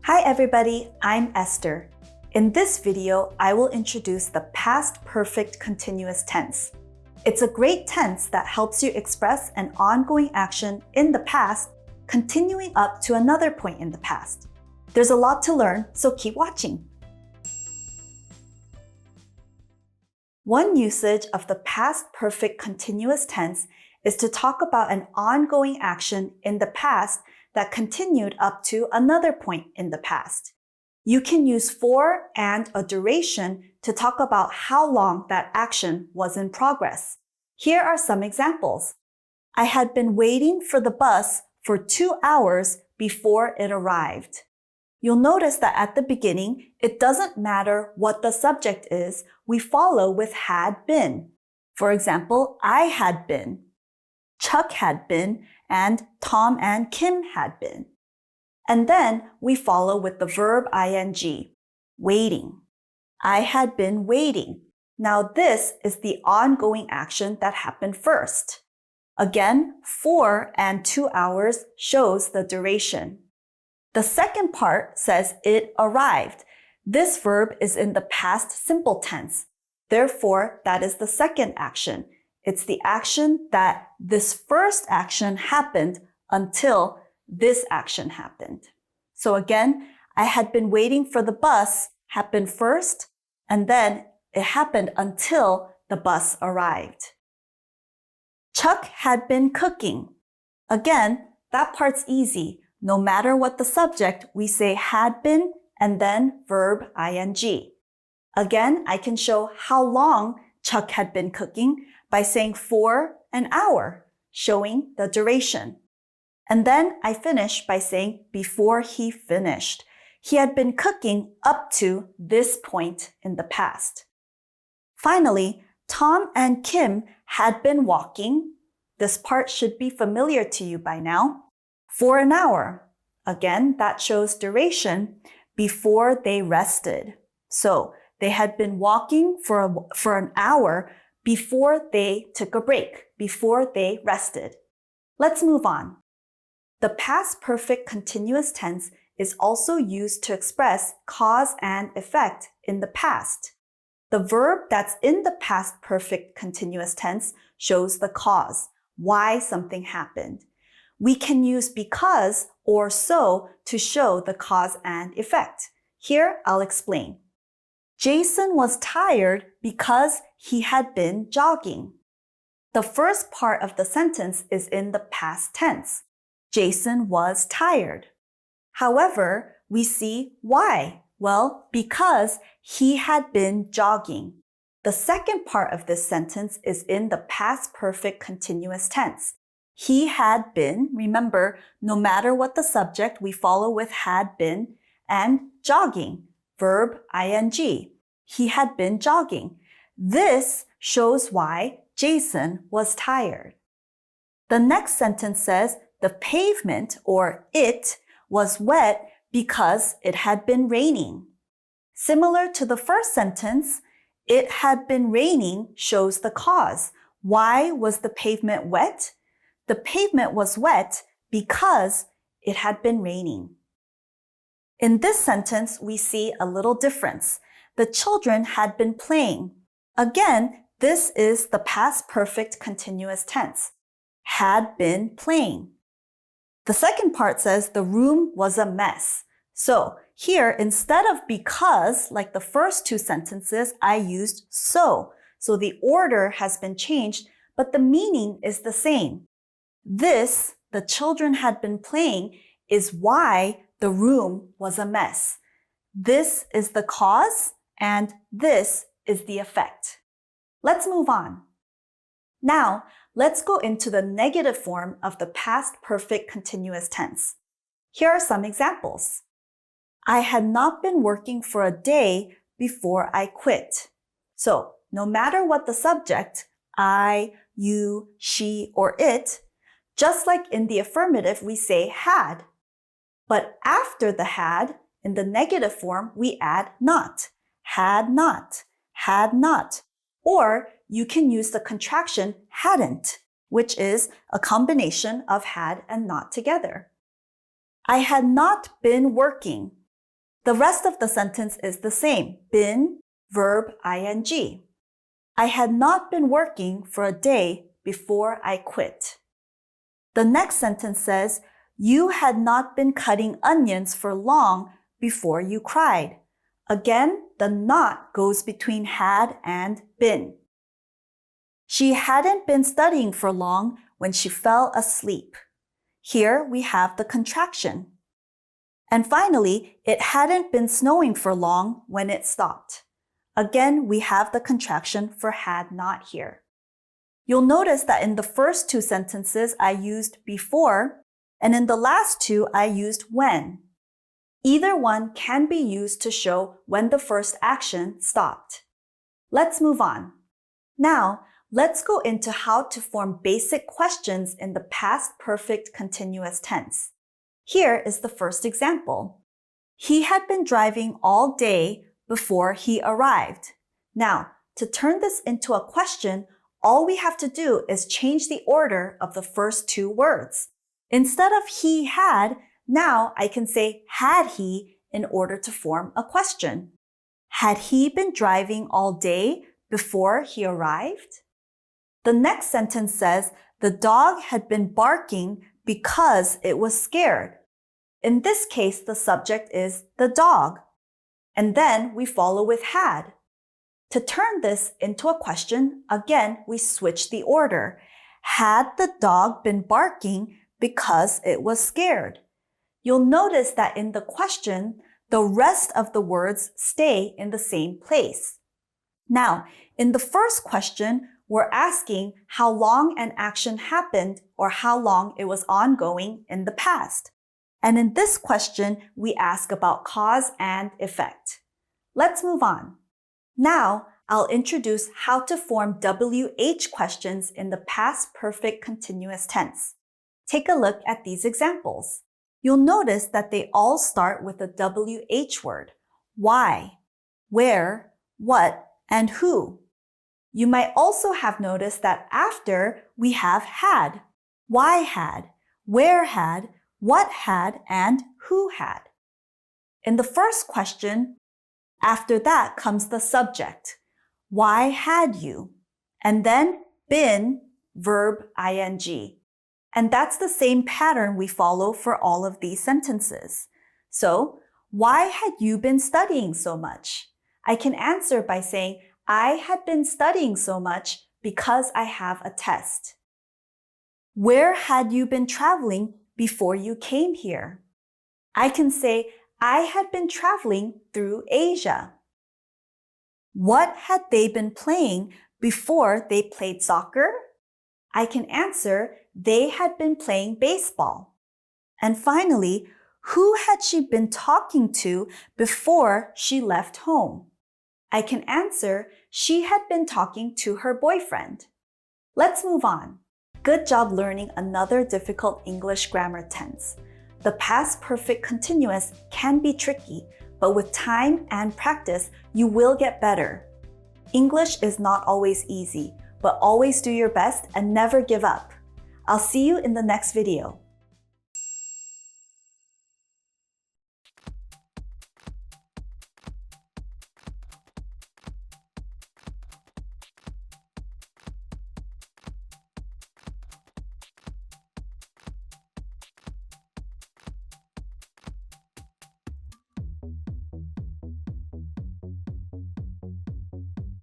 Hi everybody, I'm Esther. In this video, I will introduce the past perfect continuous tense. It's a great tense that helps you express an ongoing action in the past, continuing up to another point in the past. There's a lot to learn, so keep watching. One usage of the past perfect continuous tense is to talk about an ongoing action in the past that continued up to another point in the past. You can use for and a duration to talk about how long that action was in progress. Here are some examples. I had been waiting for the bus for 2 hours before it arrived. You'll notice that at the beginning, it doesn't matter what the subject is, we follow with had been. For example, I had been, Chuck had been, and Tom and Kim had been. And then we follow with the verb ing, waiting. I had been waiting. Now this is the ongoing action that happened first. Again, 4 and 2 hours shows the duration. The second part says it arrived. This verb is in the past simple tense. Therefore, that is the second action. It's the action that this first action happened until this action happened. So again, I had been waiting for the bus happened first, and then it happened until the bus arrived. Chuck had been cooking. Again, that part's easy. No matter what the subject, we say had been and then verb ing. Again, I can show how long Chuck had been cooking by saying for an hour, showing the duration. And then I finish by saying before he finished. He had been cooking up to this point in the past. Finally, Tom and Kim had been walking. This part should be familiar to you by now. For an hour. Again, that shows duration before they rested. So they had been walking for an hour before they took a break, before they rested. Let's move on. The past perfect continuous tense is also used to express cause and effect in the past. The verb that's in the past perfect continuous tense shows the cause, why something happened. We can use because or so to show the cause and effect. Here, I'll explain. Jason was tired because he had been jogging. The first part of the sentence is in the past tense. Jason was tired. However, we see why. Well, because he had been jogging. The second part of this sentence is in the past perfect continuous tense. He had been, remember, no matter what the subject, we follow with had been, and jogging, verb ing. He had been jogging. This shows why Jason was tired. The next sentence says the pavement, or it, was wet because it had been raining. Similar to the first sentence, it had been raining shows the cause. Why was the pavement wet? The pavement was wet because it had been raining. In this sentence, we see a little difference. The children had been playing. Again, this is the past perfect continuous tense. Had been playing. The second part says the room was a mess. So here, instead of because, like the first two sentences, I used so. So the order has been changed, but the meaning is the same. This, the children had been playing, is why the room was a mess. This is the cause, and this is the effect. Let's move on. Now, let's go into the negative form of the past perfect continuous tense. Here are some examples. I had not been working for a day before I quit. So, no matter what the subject, I, you, she, or it, just like in the affirmative, we say had. But after the had, in the negative form, we add not. Had not, had not. Or you can use the contraction hadn't, which is a combination of had and not together. I had not been working. The rest of the sentence is the same. Been, verb, ing. I had not been working for a day before I quit. The next sentence says, you had not been cutting onions for long before you cried. Again, the not goes between had and been. She hadn't been studying for long when she fell asleep. Here we have the contraction. And finally, it hadn't been snowing for long when it stopped. Again, we have the contraction for had not here. You'll notice that in the first two sentences, I used before, and in the last two, I used when. Either one can be used to show when the first action stopped. Let's move on. Now, let's go into how to form basic questions in the past perfect continuous tense. Here is the first example. He had been driving all day before he arrived. Now, to turn this into a question, all we have to do is change the order of the first two words. Instead of he had, now I can say had he in order to form a question. Had he been driving all day before he arrived? The next sentence says the dog had been barking because it was scared. In this case, the subject is the dog. And then we follow with had. To turn this into a question, again, we switch the order. Had the dog been barking because it was scared? You'll notice that in the question, the rest of the words stay in the same place. Now, in the first question, we're asking how long an action happened or how long it was ongoing in the past. And in this question, we ask about cause and effect. Let's move on. Now, I'll introduce how to form WH questions in the past perfect continuous tense. Take a look at these examples. You'll notice that they all start with a WH word. Why, where, what, and who. You might also have noticed that after we have had. Why had, where had, what had, and who had. In the first question, after that comes the subject. Why had you? And then been, verb, ing. And that's the same pattern we follow for all of these sentences. So, why had you been studying so much? I can answer by saying, I had been studying so much because I have a test. Where had you been traveling before you came here? I can say, I had been traveling through Asia. What had they been playing before they played soccer? I can answer, they had been playing baseball. And finally, who had she been talking to before she left home? I can answer, she had been talking to her boyfriend. Let's move on. Good job learning another difficult English grammar tense. The past perfect continuous can be tricky, but with time and practice, you will get better. English is not always easy, but always do your best and never give up. I'll see you in the next video.